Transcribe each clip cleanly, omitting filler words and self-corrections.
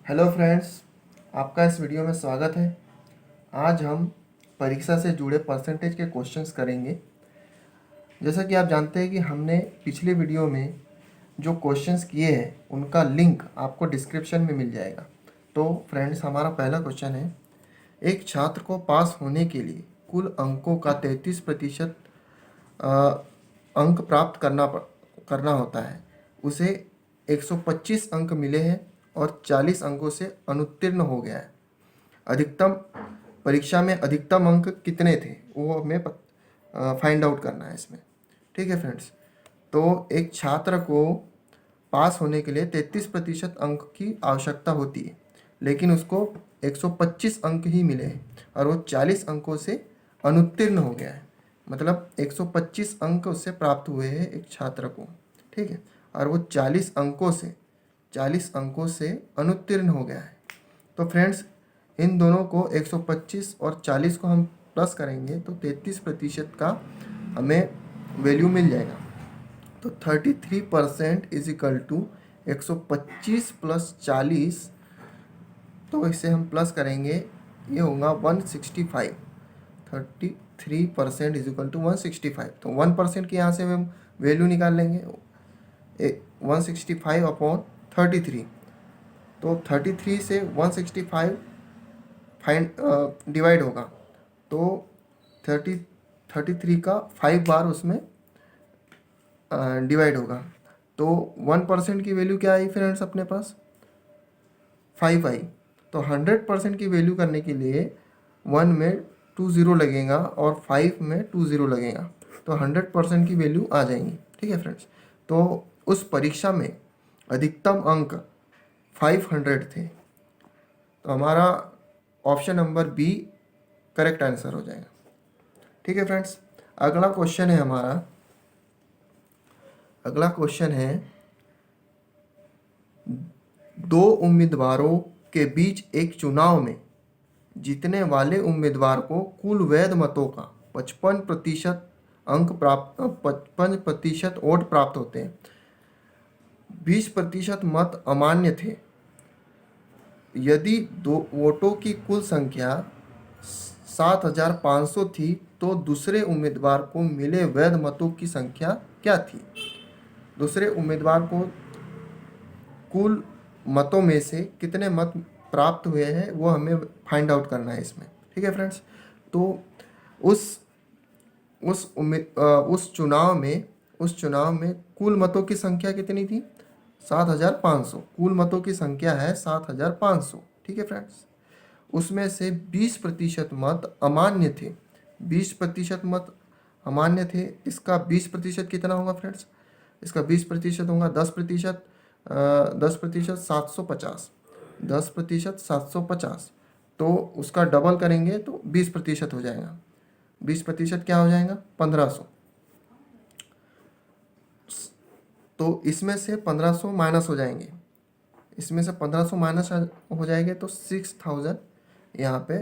Hello friends, आपका इस video में स्वागत है। आज हम परीक्षा से जुड़े परसेंटेज के क्वेश्चंस करेंगे। जैसा कि आप जानते हैं कि हमने पिछले वीडियो में जो क्वेश्चंस किए हैं उनका लिंक आपको डिस्क्रिप्शन में मिल जाएगा। तो फ्रेंड्स, हमारा पहला क्वेश्चन है, एक छात्र को पास होने के लिए कुल अंकों का 33% अंक प्राप्त करना होता है। उसे 125 अंक मिले हैं और 40 अंकों से अनुत्तीर्ण हो गया है। अधिकतम परीक्षा में अधिकतम अंक कितने थे वो हमें फाइंड आउट करना है इसमें। ठीक है फ्रेंड्स, तो एक छात्र को पास होने के लिए 33% अंक की आवश्यकता होती है, लेकिन उसको 125 अंक ही मिले हैं और वो 40 अंकों से अनुत्तीर्ण हो गया है। मतलब 125 अंक उससे प्राप्त हुए हैं एक छात्र को, ठीक है, और वो 40 अंकों से अनुत्तीर्ण हो गया है। तो फ्रेंड्स, इन दोनों को 125 और 40 को हम प्लस करेंगे तो 33% का हमें वैल्यू मिल जाएगा। तो 33% इज इक्वल टू 125 प्लस 40, तो इसे हम प्लस करेंगे, ये होगा 165। 33% इज इक्वल टू 165। तो 1% की यहाँ से हम वैल्यू निकाल लेंगे, 165 अपॉन 33। तो 33 से 165 डिवाइड होगा, तो 33 का 5 बार उसमें डिवाइड होगा। तो 1% की वैल्यू क्या आई फ्रेंड्स अपने पास? 5 आई। तो 100% की वैल्यू करने के लिए 1 में 2 ज़ीरो लगेगा और 5 में 2 ज़ीरो लगेगा, तो 100% की वैल्यू आ जाएंगी। ठीक है फ्रेंड्स, तो उस परीक्षा में अधिकतम अंक 500 थे, तो हमारा option number B correct answer हो जाएगा। ठीक है फ्रेंड्स, अगला क्वेश्चन है हमारा, अगला क्वेश्चन है, दो उम्मीदवारों के बीच एक चुनाव में जीतने वाले उम्मीदवार को कुल वैध मतों का 55% अंक प्राप्त 55% वोट प्राप्त होते हैं। 20% मत अमान्य थे। यदि दो वोटों की कुल संख्या 7500 थी तो दूसरे उम्मीदवार को मिले वैध मतों की संख्या क्या थी? दूसरे उम्मीदवार को कुल मतों में से कितने मत प्राप्त हुए हैं वो हमें फाइंड आउट करना है इसमें। ठीक है फ्रेंड्स, तो उस चुनाव में कुल मतों की संख्या कितनी थी? 7500। कुल मतों की संख्या है 7500। ठीक है फ्रेंड्स, उसमें से 20% मत अमान्य थे। 20% मत अमान्य थे। इसका 20% कितना होगा फ्रेंड्स? इसका 20% होगा 10%। 10% 750। 10% 750, तो उसका डबल करेंगे तो 20% हो जाएगा। 20% क्या हो जाएगा? 1500। तो इसमें से 1500 माइनस हो जाएंगे, इसमें से 1500 माइनस हो जाएंगे तो 6000 यहाँ पे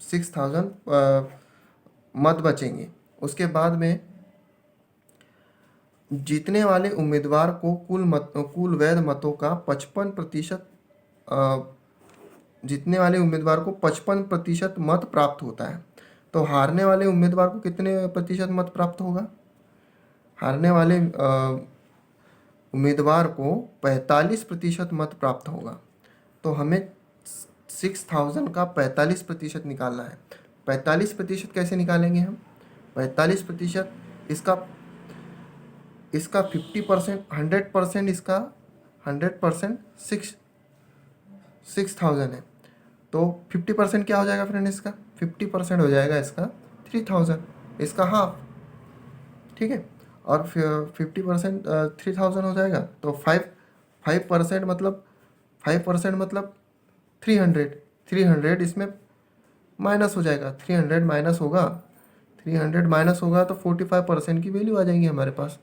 6000 मत बचेंगे। उसके बाद में जीतने वाले उम्मीदवार को कुल वैध मतों का 55%, जीतने वाले उम्मीदवार को 55% मत प्राप्त होता है। तो हारने वाले उम्मीदवार को कितने प्रतिशत मत प्राप्त होगा? हारने वाले उम्मीदवार को 45% मत प्राप्त होगा। तो हमें 6000 का 45% निकालना है। 45% कैसे निकालेंगे हम? 45% इसका 50%, 100% इसका 100% 6000 है। तो 50% क्या हो जाएगा फ्रेंड? इसका 50% हो जाएगा इसका 3000, इसका हाफ। ठीक है, और 50% 3000 हो जाएगा तो 5% मतलब 5% मतलब 300 इसमें माइनस हो जाएगा। 300 माइनस होगा, 300 माइनस होगा तो 45% की वैल्यू आ जाएंगी हमारे पास।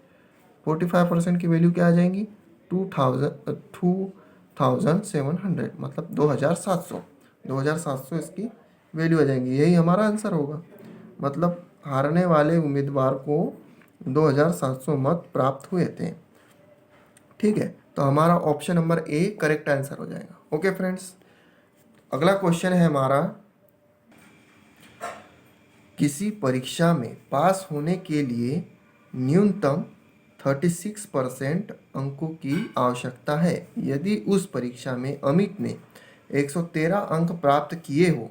45% की वैल्यू क्या आ जाएंगी? 2700, मतलब 2700 इसकी वैल्यू आ जाएंगी। यही हमारा आंसर होगा। मतलब हारने वाले उम्मीदवार को 2700 मत प्राप्त हुए थे। ठीक है, तो हमारा option number A correct answer हो जाएगा। ओके फ्रेंड्स, अगला क्वेश्चन है हमारा, किसी परीक्षा में पास होने के लिए न्यूनतम 36% अंकों की आवश्यकता है। यदि उस परीक्षा में अमित ने 113 अंक प्राप्त किए हो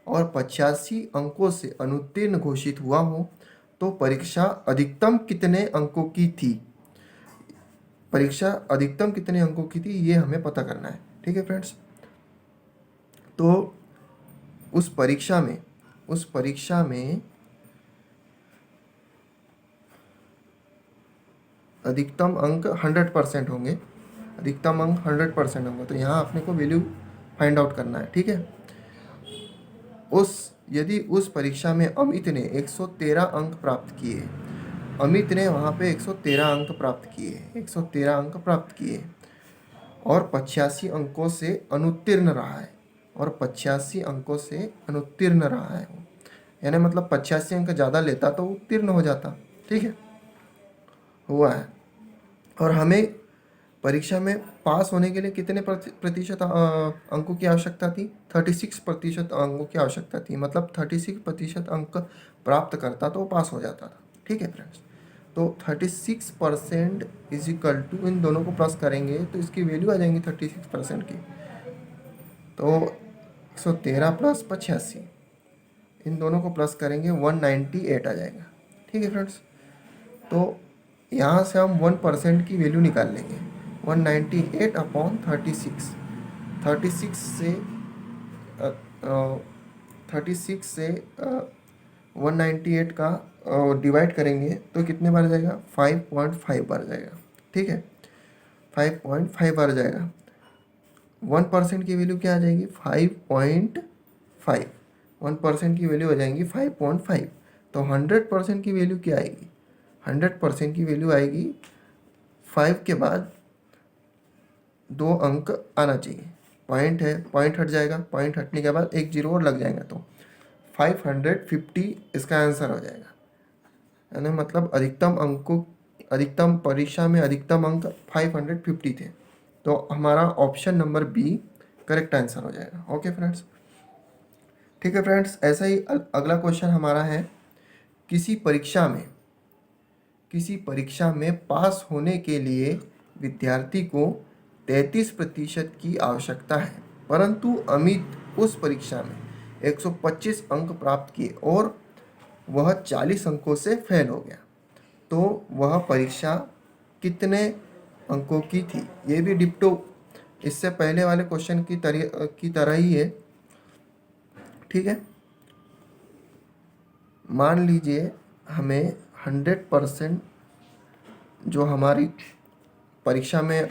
और 85 अंकों से अनुत्तीर्ण घोषित हुआ हो तो परीक्षा अधिकतम कितने अंकों की थी? परीक्षा अधिकतम कितने अंकों की थी ये हमें पता करना है। ठीक है फ्रेंड्स, तो उस परीक्षा में अधिकतम अंक 100% होंगे, अधिकतम अंक 100% होंगे। तो यहाँ अपने को वैल्यू फाइंड आउट करना है। ठीक है, यदि उस परीक्षा में अमित ने 113 अंक प्राप्त किए, अमित ने वहाँ पे 113 अंक प्राप्त किए, 113 अंक प्राप्त किए और 85 अंकों से अनुत्तीर्ण रहा है, और 85 अंकों से अनुत्तीर्ण रहा है, यानी मतलब 85 अंक ज़्यादा लेता तो उत्तीर्ण हो जाता। ठीक है, हुआ है। और हमें परीक्षा में पास होने के लिए कितने प्रतिशत अंकों की आवश्यकता थी? 36% अंकों की आवश्यकता थी, मतलब 36% अंक प्राप्त करता तो पास हो जाता था। ठीक है फ्रेंड्स, तो 36% इज इक्वल टू, इन दोनों को प्लस करेंगे तो इसकी वैल्यू आ जाएंगी 36% की, तो 113 प्लस 85, इन दोनों को प्लस करेंगे 198 आ जाएगा। ठीक है फ्रेंड्स, तो यहाँ से हम 1% की वैल्यू निकाल लेंगे, 198 अपॉन 36, 36 से 36 से 198 का डिवाइड करेंगे तो कितने बार जाएगा? 5.5 बार जाएगा। ठीक है, 5.5 बार जाएगा। 1% की वैल्यू क्या आ जाएगी? 5.5, 1% की वैल्यू हो जाएंगी 5.5। तो 100% की वैल्यू क्या आएगी? 100% की वैल्यू आएगी 5 के बाद 2 अंक आना चाहिए, पॉइंट है, पॉइंट हट जाएगा, पॉइंट हटने के बाद एक जीरो और लग जाएगा, तो 550 इसका आंसर हो जाएगा। यानी मतलब अधिकतम परीक्षा में अधिकतम अंक 550 थे, तो हमारा option number B correct answer हो जाएगा। ओके फ्रेंड्स, ठीक है फ्रेंड्स, ऐसा ही अगला क्वेश्चन हमारा है, किसी परीक्षा में पास होने के लिए विद्यार्थी को 33% की आवश्यकता है, परंतु अमित उस परीक्षा में 125 अंक प्राप्त किए और वह 40 अंकों से फेल हो गया, तो वह परीक्षा कितने अंकों की थी? ये भी डिप्टो इससे पहले वाले क्वेश्चन की तरह ही है। ठीक है, मान लीजिए हमें 100% जो हमारी परीक्षा में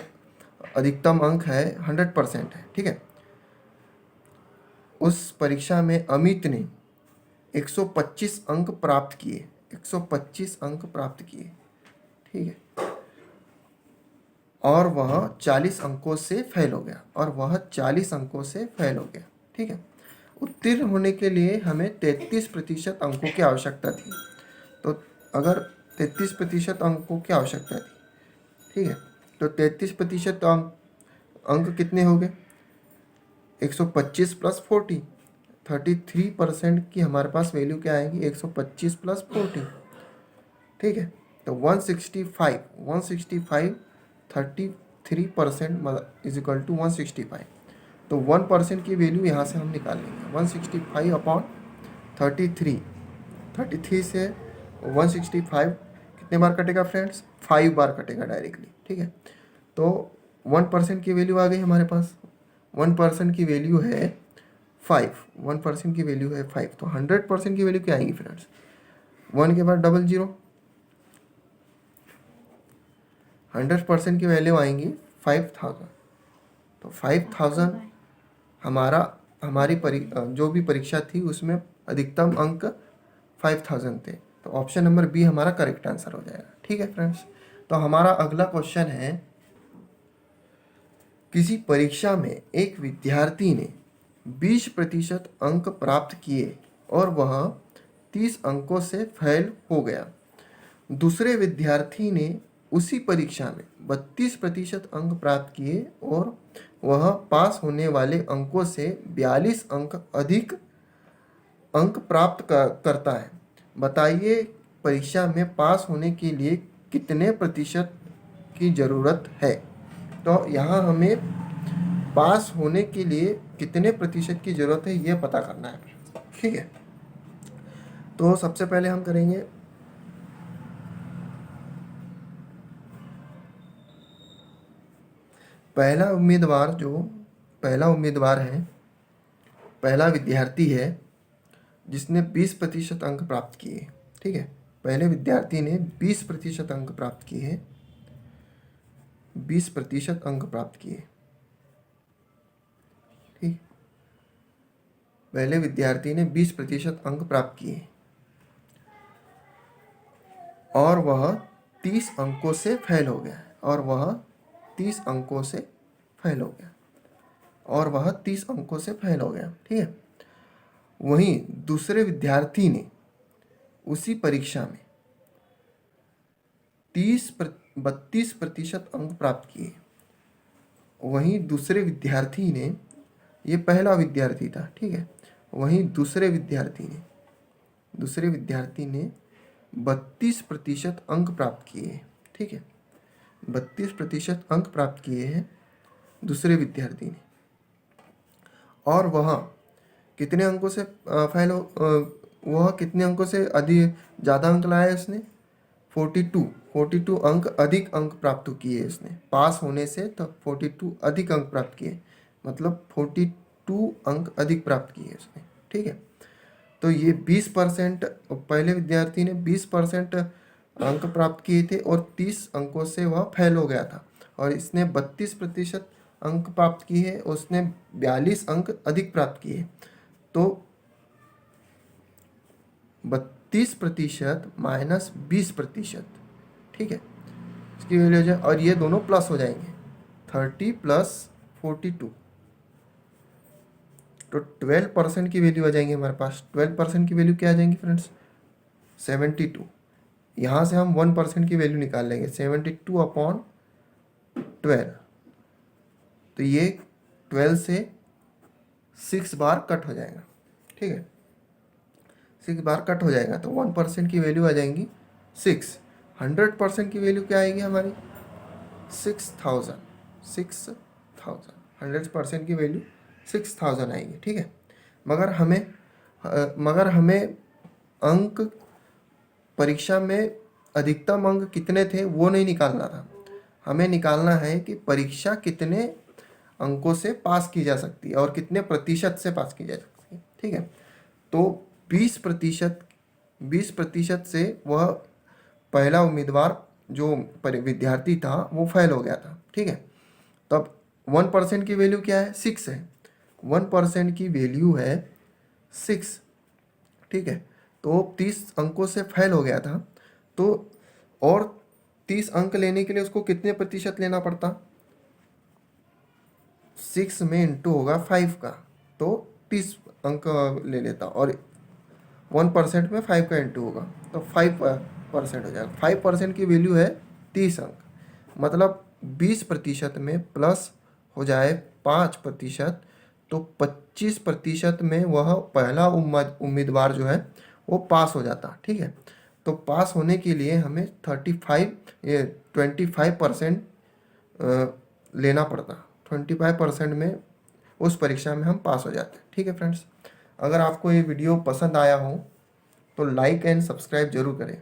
अधिकतम अंक है 100% है। ठीक है, उस परीक्षा में अमित ने 125 अंक प्राप्त किए, 125 अंक प्राप्त किए। ठीक है, और वह 40 अंकों से फेल हो गया, ठीक है, उत्तीर्ण होने के लिए हमें 33% अंकों की आवश्यकता थी। तो अगर 33% अंकों की आवश्यकता थी, ठीक है, तो 33% अंक कितने हो गए? 125 प्लस 40, 33% की हमारे पास वैल्यू क्या आएगी? 125 प्लस 40। ठीक है, तो 165 33% इज इक्वल टू 165। तो 1% की वैल्यू यहाँ से हम निकाल लेंगे, 165 अपॉन 33 से 165 कितने बार कटेगा फ्रेंड्स? 5 बार कटेगा डायरेक्टली। ठीक है, तो 1% की वैल्यू आ गई हमारे पास, 1% की वैल्यू है 5, 1% की वैल्यू है 5, तो 100% की वैल्यू क्या आएगी फ्रेंड्स? 1 के बाद 00, 100% की वैल्यू आएंगी 5000। तो 5000 जो भी परीक्षा थी उसमें अधिकतम अंक 5000 थे, तो ऑप्शन नंबर बी हमारा करेक्ट आंसर हो जाएगा। ठीक है फ्रेंड्स, तो हमारा अगला क्वेश्चन है, किसी परीक्षा में एक विद्यार्थी ने 20% अंक प्राप्त किए और वह 30 अंकों से फेल हो गया। दूसरे विद्यार्थी ने उसी परीक्षा में 32% अंक प्राप्त किए और वह पास होने वाले अंकों से 42 अंक अधिक अंक प्राप्त करता है। बताइए परीक्षा में पास होने के लिए कितने प्रतिशत की ज़रूरत है। तो यहाँ हमें पास होने के लिए कितने प्रतिशत की ज़रूरत है ये पता करना है। ठीक है, तो सबसे पहले हम करेंगे पहला उम्मीदवार है, पहला विद्यार्थी है जिसने 20% अंक प्राप्त किए। ठीक है, पहले विद्यार्थी ने 20% अंक प्राप्त किए, 20% अंक प्राप्त किए। ठीक, पहले विद्यार्थी ने 20% अंक प्राप्त किए और वह 30 अंकों से फेल हो गया और वह 30 अंकों से फेल हो गया और वह 30 अंकों से फेल हो गया। ठीक है, वहीं दूसरे विद्यार्थी ने उसी परीक्षा में 32% अंक प्राप्त किए। वहीं दूसरे विद्यार्थी ने, ये पहला विद्यार्थी था। ठीक है, वहीं दूसरे विद्यार्थी ने 32% अंक प्राप्त किए। ठीक है, 32% अंक प्राप्त किए हैं दूसरे विद्यार्थी ने और वह कितने अंकों से वह कितने अंकों से अधिक ज़्यादा अंक लाया उसने? 42 अंक अधिक अंक प्राप्त किए उसने। पास होने से तो 42 अधिक अंक प्राप्त किए, मतलब 42 अंक अधिक प्राप्त किए उसने। ठीक है, तो ये 20%, पहले विद्यार्थी ने 20% अंक प्राप्त किए थे और 30 अंकों से वह फेल हो गया था और इसने 32% अंक प्राप्त किए हैं, उसने 42 अंक अधिक प्राप्त किए। तो 32% माइनस 20%, ठीक है, इसकी वैल्यू हो जाए और ये दोनों प्लस हो जाएंगे, 30 प्लस 42, तो 12% की वैल्यू आ जाएंगी हमारे पास। 12% की वैल्यू क्या आ जाएंगी फ्रेंड्स? 72। यहाँ से हम 1% की वैल्यू निकाल लेंगे, 72/12। तो ये 12 से 6 बार कट हो जाएगा। ठीक है, 6 बार कट हो जाएगा तो 1% की वैल्यू आ जाएंगी 6। 100% की वैल्यू क्या आएगी हमारी? 6000। 100% की वैल्यू 6000 आएगी। ठीक है, मगर हमें अंक, परीक्षा में अधिकतम अंक कितने थे वो नहीं निकालना था। हमें निकालना है कि परीक्षा कितने अंकों से पास की जा सकती है और कितने प्रतिशत से पास की जा सकती है। ठीक है, तो 20% से वह पहला उम्मीदवार जो विद्यार्थी था वो फेल हो गया था। ठीक है, तब 1% की वैल्यू क्या है? 6 है। 1% की वैल्यू है 6। ठीक है, तो 30 अंकों से फेल हो गया था, तो और 30 अंक लेने के लिए उसको कितने प्रतिशत लेना पड़ता? 6 में इंटू होगा 5 का, तो 30 अंक ले लेता और 1% में 5 का इंटू होगा तो 5% हो जाएगा। 5% की वैल्यू है 30 अंक, मतलब 20% में प्लस हो जाए 5%, तो 25% में वह पहला उम्मीदवार जो है वो पास हो जाता। ठीक है, तो पास होने के लिए हमें 25% लेना पड़ता। 25% में उस परीक्षा में हम पास हो जाते हैं। ठीक है फ्रेंड्स, अगर आपको ये वीडियो पसंद आया हो तो लाइक एंड सब्सक्राइब जरूर करें।